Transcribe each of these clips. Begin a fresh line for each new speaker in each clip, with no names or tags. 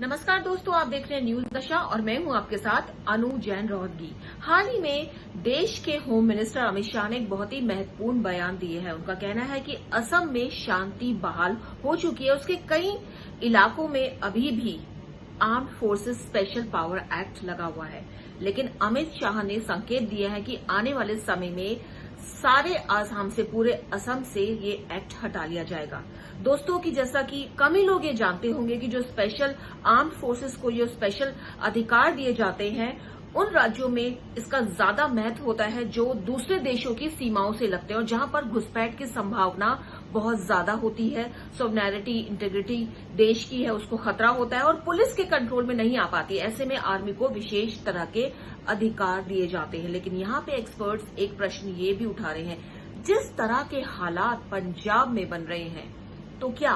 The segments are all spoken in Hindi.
नमस्कार दोस्तों, आप देख रहे हैं न्यूज दशा और मैं हूं आपके साथ अनु जैन रोहतगी। हाल ही में देश के होम मिनिस्टर अमित शाह ने एक बहुत ही महत्वपूर्ण बयान दिए हैं। उनका कहना है कि असम में शांति बहाल हो चुकी है। उसके कई इलाकों में अभी भी armed forces special power act लगा हुआ है, लेकिन अमित शाह ने संकेत दिया है कि आने वाले समय में सारे आसाम से, पूरे असम से ये एक्ट हटा लिया जाएगा। दोस्तों की जैसा कि कम ही लोग ये जानते होंगे कि जो स्पेशल आर्म्ड फोर्सेस को ये स्पेशल अधिकार दिए जाते हैं, उन राज्यों में इसका ज्यादा महत्व होता है जो दूसरे देशों की सीमाओं से लगते हैं और जहां पर घुसपैठ की संभावना बहुत ज्यादा होती है। सॉवरेनिटी, इंटीग्रिटी देश की है, उसको खतरा होता है और पुलिस के कंट्रोल में नहीं आ पाती। ऐसे में आर्मी को विशेष तरह के अधिकार दिए जाते हैं। लेकिन यहाँ पे एक्सपर्ट्स एक प्रश्न ये भी उठा रहे हैं, जिस तरह के हालात पंजाब में बन रहे हैं, तो क्या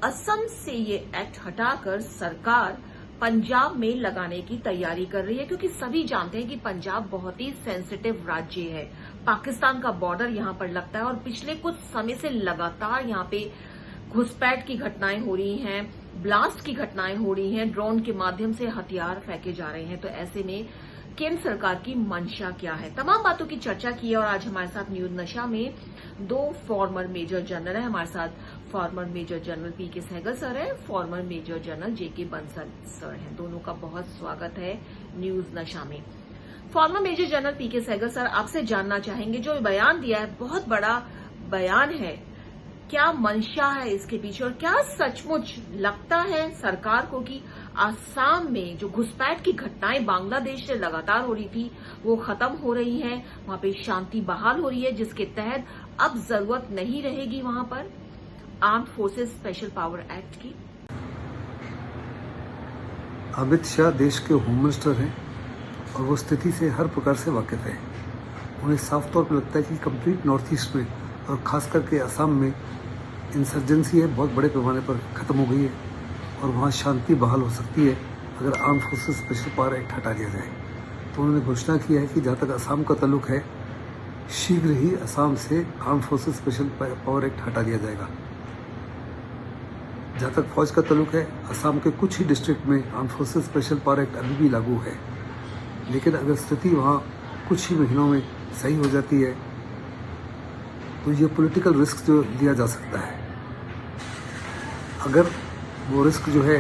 असम से ये एक्ट हटाकर सरकार पंजाब में लगाने की तैयारी कर रही है? क्योंकि सभी जानते हैं कि पंजाब बहुत ही सेंसिटिव राज्य है। पाकिस्तान का बॉर्डर यहां पर लगता है और पिछले कुछ समय से लगातार यहां पे घुसपैठ की घटनाएं हो रही हैं, ब्लास्ट की घटनाएं हो रही हैं, ड्रोन के माध्यम से हथियार फेंके जा रहे हैं। तो ऐसे में केंद्र सरकार की मंशा क्या है, तमाम बातों की चर्चा की है। और आज हमारे साथ न्यूज नशा में दो फॉर्मर मेजर जनरल है। हमारे साथ फॉर्मर मेजर जनरल पीके सहगल सर है, फॉर्मर मेजर जनरल जेके बंसल सर हैं। दोनों का बहुत स्वागत है न्यूज नशा में। फॉर्मर मेजर जनरल पीके सहगल सर, आपसे जानना चाहेंगे, जो बयान दिया है, बहुत बड़ा बयान है, क्या मंशा है इसके पीछे और क्या सचमुच लगता है सरकार को कि आसाम में जो घुसपैठ की घटनाएं बांग्लादेश से लगातार हो रही थी वो खत्म हो रही हैं, वहां पे शांति बहाल हो रही है, जिसके तहत अब जरूरत नहीं रहेगी वहां पर armed forces special power act की?
अमित शाह देश के होम मिनिस्टर हैं और वो स्थिति से हर प्रकार से वाकिफ है। उन्हें साफ तौर पर लगता है कि कंप्लीट नॉर्थ ईस्ट में और खास करके असम में इंसर्जेंसी है बहुत बड़े पैमाने पर ख़त्म हो गई है और वहाँ शांति बहाल हो सकती है अगर arm forces special power act हटा दिया जाए। तो उन्होंने घोषणा की है कि जहाँ तक असम का ताल्लुक है, शीघ्र ही असम से arm forces special power act हटा दिया जाएगा। जहाँ तक फौज का ताल्लुक है, असम के कुछ ही डिस्ट्रिक्ट में arm forces special power act अभी भी लागू है, लेकिन अगर स्थिति वहाँ कुछ ही महीनों में सही हो जाती है तो ये पॉलिटिकल रिस्क जो लिया जा सकता है, अगर वो रिस्क जो है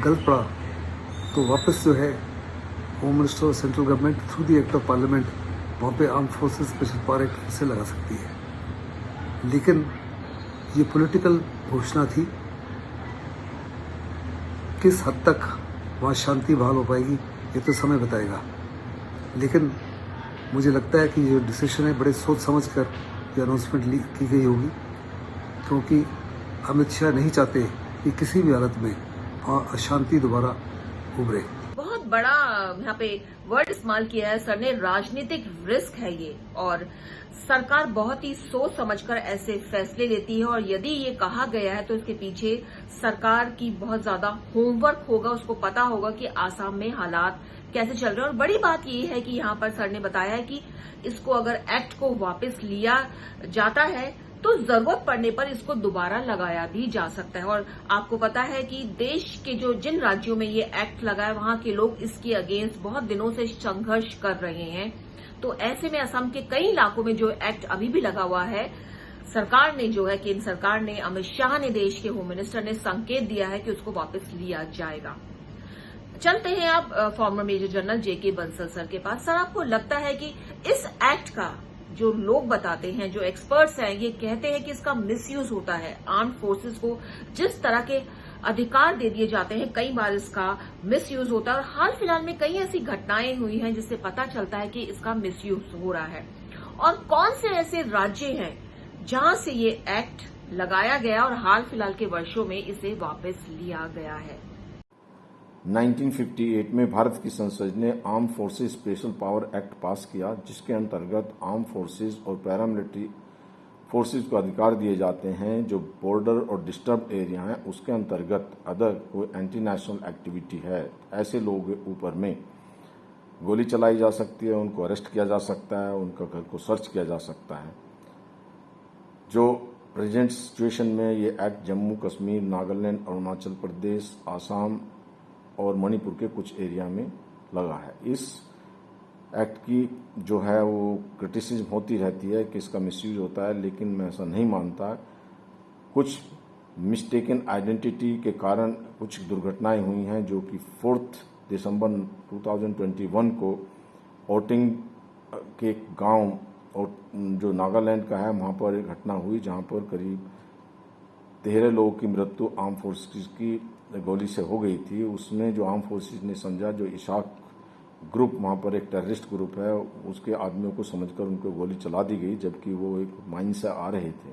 गलत पड़ा तो वापस जो है होम मिनिस्टर और central government through the act of parliament वहाँ पे arm forces special power act से लगा सकती है। लेकिन ये पॉलिटिकल घोषणा थी, किस हद तक वहाँ शांति बहाल हो पाएगी ये तो समय बताएगा। लेकिन मुझे लगता है कि ये डिसीजन है बड़े सोच समझ कर ये अनाउंसमेंट की गई होगी, क्योंकि अमित शाह नहीं चाहते कि किसी भी हालत में वहाँ अशांति दोबारा उभरे।
बहुत बड़ा यहाँ पे वर्ड इस्तेमाल किया है सर ने, राजनीतिक रिस्क है ये, और सरकार बहुत ही सोच समझकर ऐसे फैसले लेती है। और यदि ये कहा गया है तो इसके पीछे सरकार की बहुत ज्यादा होमवर्क होगा, उसको पता होगा कि आसाम में हालात कैसे चल रहे हैं। और बड़ी बात ये है कि यहाँ पर सर ने बताया है कि इसको अगर एक्ट को वापस लिया जाता है तो जरूरत पड़ने पर इसको दोबारा लगाया भी जा सकता है। और आपको पता है कि देश के जिन राज्यों में ये एक्ट लगा है, वहां के लोग इसके अगेंस्ट बहुत दिनों से संघर्ष कर रहे हैं। तो ऐसे में असम के कई इलाकों में जो एक्ट अभी भी लगा हुआ है, सरकार ने जो है, केंद्र सरकार ने, अमित शाह ने, देश के होम मिनिस्टर ने संकेत दिया है कि उसको वापस लिया जाएगा। चलते हैं आप फॉर्मर मेजर जनरल जेके बंसल सर के पास। सर, आपको लगता है कि इस एक्ट का जो लोग बताते हैं, जो एक्सपर्ट्स हैं, ये कहते हैं कि इसका मिसयूज होता है, आर्म्ड फोर्सेस को जिस तरह के अधिकार दे दिए जाते हैं, कई बार इसका मिसयूज होता है। और हाल फिलहाल में कई ऐसी घटनाएं हुई हैं जिससे पता चलता है कि इसका मिसयूज हो रहा है। और कौन से ऐसे राज्य हैं जहां से ये एक्ट लगाया गया और हाल फिलहाल के वर्षों में इसे वापस लिया गया है?
1958 में भारत की संसद ने arm forces special power act पास किया, जिसके अंतर्गत आर्म फोर्सेस और पैरामिलिट्री फोर्सेस को अधिकार दिए जाते हैं जो बॉर्डर और डिस्टर्ब एरिया हैं उसके अंतर्गत अदर कोई एंटी नेशनल एक्टिविटी है, ऐसे लोगों के ऊपर में गोली चलाई जा सकती है, उनको अरेस्ट किया जा सकता है, उनका घर को सर्च किया जा सकता है। जो प्रेजेंट सिचुएशन में ये एक्ट जम्मू कश्मीर, नागालैंड, अरुणाचल प्रदेश, आसाम और मणिपुर के कुछ एरिया में लगा है। इस एक्ट की जो है वो क्रिटिसिज्म होती रहती है कि इसका मिसयूज होता है, लेकिन मैं ऐसा नहीं मानता। कुछ मिस्टेकन आइडेंटिटी के कारण कुछ दुर्घटनाएं हुई हैं, जो कि 4 दिसंबर 2021 को ओटिंग के गांव और जो नागालैंड का है वहां पर एक घटना हुई, जहां पर करीब 13 लोगों की मृत्यु आर्म फोर्सेस की गोली से हो गई थी। उसमें जो आर्म फोर्सेस ने समझा, जो इशाक ग्रुप वहां पर एक टेररिस्ट ग्रुप है, उसके आदमियों को समझकर उनको गोली चला दी गई, जबकि वो एक माइन से आ रहे थे।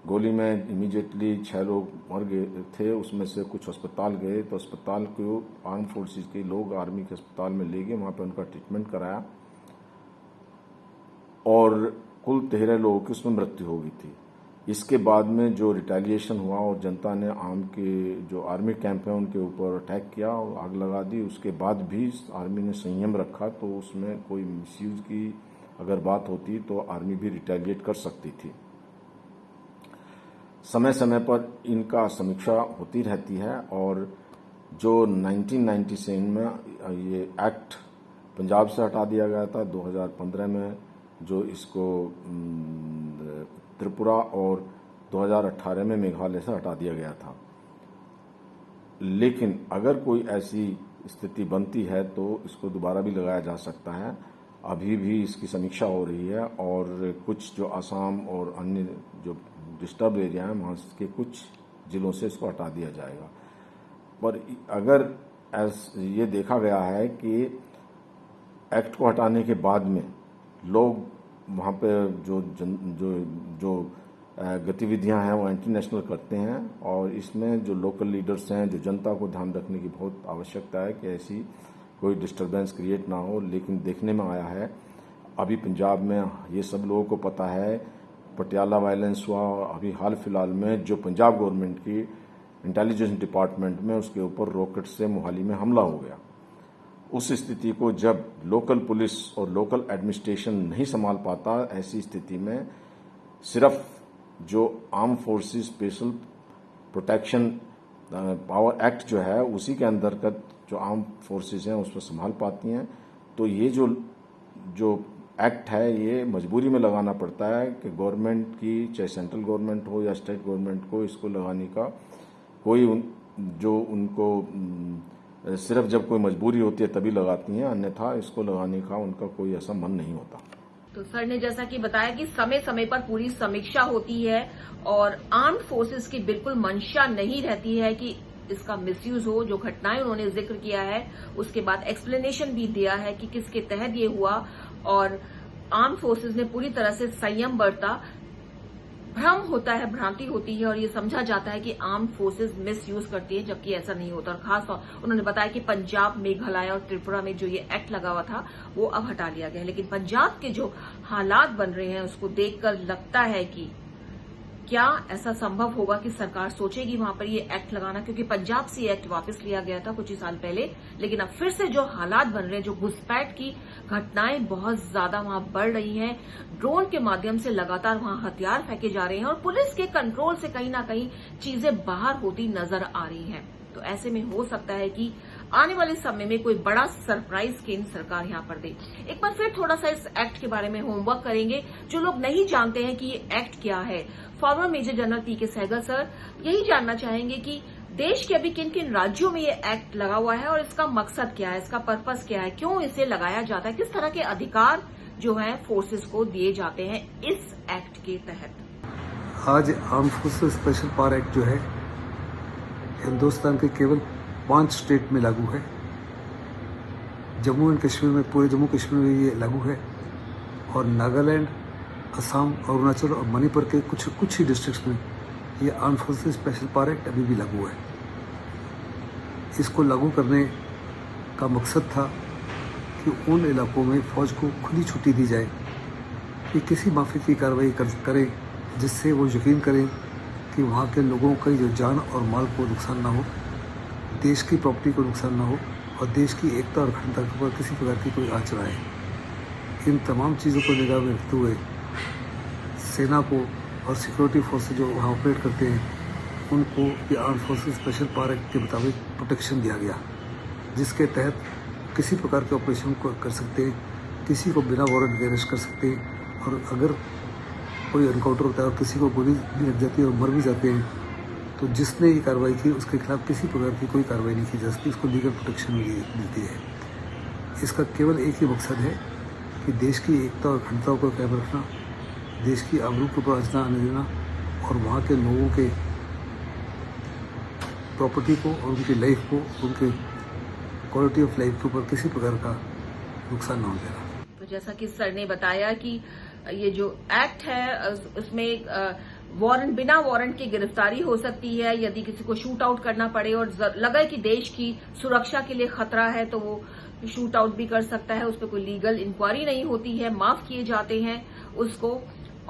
गोली में इमीडिएटली 6 लोग मर गए थे, उसमें से कुछ अस्पताल गए, तो अस्पताल को आर्म फोर्सेस के लोग आर्मी के अस्पताल में ले गए, वहां पर उनका ट्रीटमेंट कराया और कुल 13 लोगों की उसमें मृत्यु हो गई थी। इसके बाद में जो रिटेलिएशन हुआ और जनता ने जो आर्मी कैंप है उनके ऊपर अटैक किया और आग लगा दी, उसके बाद भी आर्मी ने संयम रखा, तो उसमें कोई मिसयूज की अगर बात होती तो आर्मी भी रिटेलिएट कर सकती थी। समय समय पर इनका समीक्षा होती रहती है और जो 1997 में ये एक्ट पंजाब से हटा दिया गया था, 2015 में जो इसको त्रिपुरा और 2018 में मेघालय से हटा दिया गया था। लेकिन अगर कोई ऐसी स्थिति बनती है तो इसको दोबारा भी लगाया जा सकता है। अभी भी इसकी समीक्षा हो रही है और कुछ जो आसाम और अन्य जो डिस्टर्ब एरिया है वहाँ के कुछ जिलों से इसको हटा दिया जाएगा। पर अगर ये देखा गया है कि एक्ट को हटाने के बाद में लोग वहाँ पे जो गतिविधियां हैं वो एंटी नेशनल करते हैं और इसमें जो लोकल लीडर्स हैं, जो जनता को ध्यान रखने की बहुत आवश्यकता है कि ऐसी कोई डिस्टरबेंस क्रिएट ना हो। लेकिन देखने में आया है अभी पंजाब में, ये सब लोगों को पता है, पटियाला वायलेंस हुआ और अभी हाल फिलहाल में जो पंजाब गवर्नमेंट की इंटेलिजेंस डिपार्टमेंट में उसके ऊपर रॉकेट से मोहाली में हमला हो गया। उस स्थिति को जब लोकल पुलिस और लोकल एडमिनिस्ट्रेशन नहीं संभाल पाता, ऐसी स्थिति में सिर्फ जो arm forces special protection power act जो है उसी के अंतर्गत जो आर्म फोर्सेस हैं उसको संभाल पाती हैं। तो ये जो एक्ट है ये मजबूरी में लगाना पड़ता है कि गवर्नमेंट की, चाहे सेंट्रल गवर्नमेंट हो या स्टेट गवर्नमेंट को, इसको लगाने का कोई उनको सिर्फ जब कोई मजबूरी होती है तभी लगाती हैं, अन्यथा इसको लगाने का उनका कोई ऐसा मन नहीं होता।
तो सर ने जैसा कि बताया कि समय समय पर पूरी समीक्षा होती है और आर्म्ड फोर्सेस की बिल्कुल मंशा नहीं रहती है कि इसका मिसयूज हो। जो घटनाएं उन्होंने जिक्र किया है उसके बाद एक्सप्लेनेशन भी दिया है कि किसके तहत ये हुआ और आर्म्ड फोर्सेस ने पूरी तरह से संयम बरता। भ्रम होता है, भ्रांति होती है और ये समझा जाता है कि आर्म्ड फोर्सेस मिसयूज करती है, जबकि ऐसा नहीं होता। और खास उन्होंने बताया कि पंजाब, मेघालय और त्रिपुरा में जो ये एक्ट लगा हुआ था वो अब हटा लिया गया है। लेकिन पंजाब के जो हालात बन रहे हैं उसको देखकर लगता है कि क्या ऐसा संभव होगा कि सरकार सोचेगी वहां पर ये एक्ट लगाना, क्योंकि पंजाब से ये एक्ट वापस लिया गया था कुछ ही साल पहले। लेकिन अब फिर से जो हालात बन रहे हैं, जो घुसपैठ की घटनाएं बहुत ज्यादा वहां बढ़ रही हैं, ड्रोन के माध्यम से लगातार वहां हथियार फेंके जा रहे हैं और पुलिस के कंट्रोल से कहीं ना कहीं चीजें बाहर होती नजर आ रही हैं। तो ऐसे में हो सकता है कि आने वाले समय में कोई बड़ा सरप्राइज केंद्र सरकार यहां पर दे। एक बार फिर थोड़ा सा इस एक्ट के बारे में होमवर्क करेंगे। जो लोग नहीं जानते हैं कि ये एक्ट क्या है, फॉर्मर मेजर जनरल पीके सहगल सर यही जानना चाहेंगे कि देश के अभी किन किन राज्यों में ये एक्ट लगा हुआ है और इसका मकसद क्या है, इसका पर्पस क्या है, क्यों इसे लगाया जाता है, किस तरह के अधिकार जो है फोर्सेस को दिए जाते हैं इस एक्ट के तहत।
आज arm forces special power act जो है हिंदुस्तान के केवल 5 स्टेट में लागू है। जम्मू एंड कश्मीर में, पूरे जम्मू कश्मीर में ये लागू है और नागालैंड, असम, अरुणाचल और मणिपुर के कुछ ही डिस्ट्रिक्ट्स में ये arm forces special power act अभी भी लागू है। इसको लागू करने का मकसद था कि उन इलाकों में फौज को खुली छुट्टी दी जाए कि किसी माफी की कार्रवाई करें, जिससे वो यकीन करें कि वहाँ के लोगों का जो जान और माल को नुकसान ना हो, देश की प्रॉपर्टी को नुकसान ना हो और देश की एकता और अखंडता पर किसी प्रकार की कोई आँच ना आए। इन तमाम चीज़ों को निगाह में रखते हुए सेना को और सिक्योरिटी फोर्सेज जो वहाँ ऑपरेट करते हैं उनको ये arm forces special power act के मुताबिक प्रोटेक्शन दिया गया, जिसके तहत किसी प्रकार के ऑपरेशन को कर सकते हैं, किसी को बिना वारंट के अरेस्ट कर सकते हैं, और अगर कोई एनकाउंटर होता है और किसी को गोली भी लग जाती है और मर भी जाते हैं तो जिसने ये कार्रवाई की उसके खिलाफ किसी प्रकार की कोई कार्रवाई नहीं की जा सकती, उसको लीगल प्रोटेक्शन मिलती है। इसका केवल एक ही मकसद है कि देश की एकता और अखंडता को कायम रखना, देश की आबरू को आंच आने देना और वहाँ के लोगों के प्रॉपर्टी को और उनकी लाइफ को, उनके क्वालिटी ऑफ लाइफ के ऊपर किसी प्रकार का नुकसान न हो देना।
तो जैसा कि सर ने बताया कि ये जो एक्ट है उसमें वारंट, बिना वारंट की गिरफ्तारी हो सकती है। यदि किसी को शूट आउट करना पड़े और लगे कि देश की सुरक्षा के लिए खतरा है तो वो शूट आउट भी कर सकता है। उस पर कोई लीगल इंक्वायरी नहीं होती है, माफ किए जाते हैं उसको।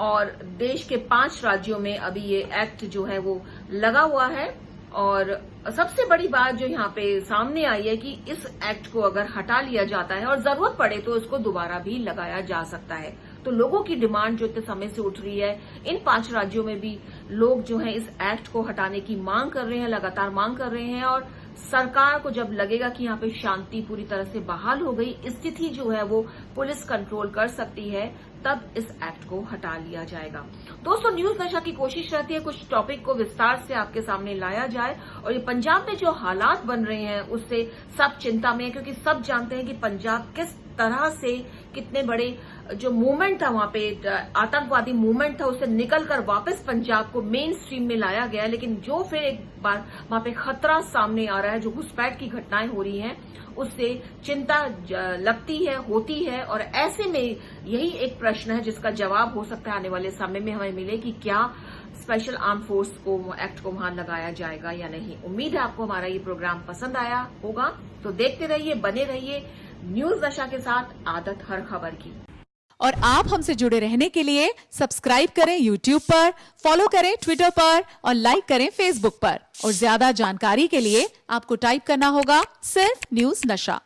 और देश के 5 राज्यों में अभी ये एक्ट जो है वो लगा हुआ है। और सबसे बड़ी बात जो यहाँ पे सामने आई है कि इस एक्ट को अगर हटा लिया जाता है और जरूरत पड़े तो इसको दोबारा भी लगाया जा सकता है। तो लोगों की डिमांड जो इतने समय से उठ रही है, इन 5 राज्यों में भी लोग जो है इस एक्ट को हटाने की मांग कर रहे हैं, लगातार मांग कर रहे हैं। और सरकार को जब लगेगा कि यहाँ पे शांति पूरी तरह से बहाल हो गई, स्थिति जो है वो पुलिस कंट्रोल कर सकती है, तब इस एक्ट को हटा लिया जाएगा। दोस्तों, न्यूज नशा की कोशिश रहती है कुछ टॉपिक को विस्तार से आपके सामने लाया जाए। और ये पंजाब में जो हालात बन रहे हैं उससे सब चिंता में है, क्योंकि सब जानते हैं कि पंजाब किस तरह से, कितने बड़े जो मूवमेंट था वहां पे, आतंकवादी मूवमेंट था, उससे निकलकर वापस पंजाब को मेन स्ट्रीम में लाया गया। लेकिन जो फिर एक बार वहां पे खतरा सामने आ रहा है, जो घुसपैठ की घटनाएं हो रही हैं, उससे चिंता लगती है, होती है। और ऐसे में यही एक प्रश्न है जिसका जवाब हो सकता है आने वाले समय में हमें मिले कि क्या स्पेशल आर्म फोर्स को, एक्ट को वहां लगाया जाएगा या नहीं। उम्मीद है आपको हमारा ये प्रोग्राम पसंद आया होगा, तो देखते रहिए, बने रहिए न्यूज नशा के साथ, आदत हर खबर की।
और आप हमसे जुड़े रहने के लिए सब्सक्राइब करें YouTube पर, फॉलो करें Twitter पर और लाइक करें Facebook पर। और ज्यादा जानकारी के लिए आपको टाइप करना होगा सिर्फ न्यूज नशा।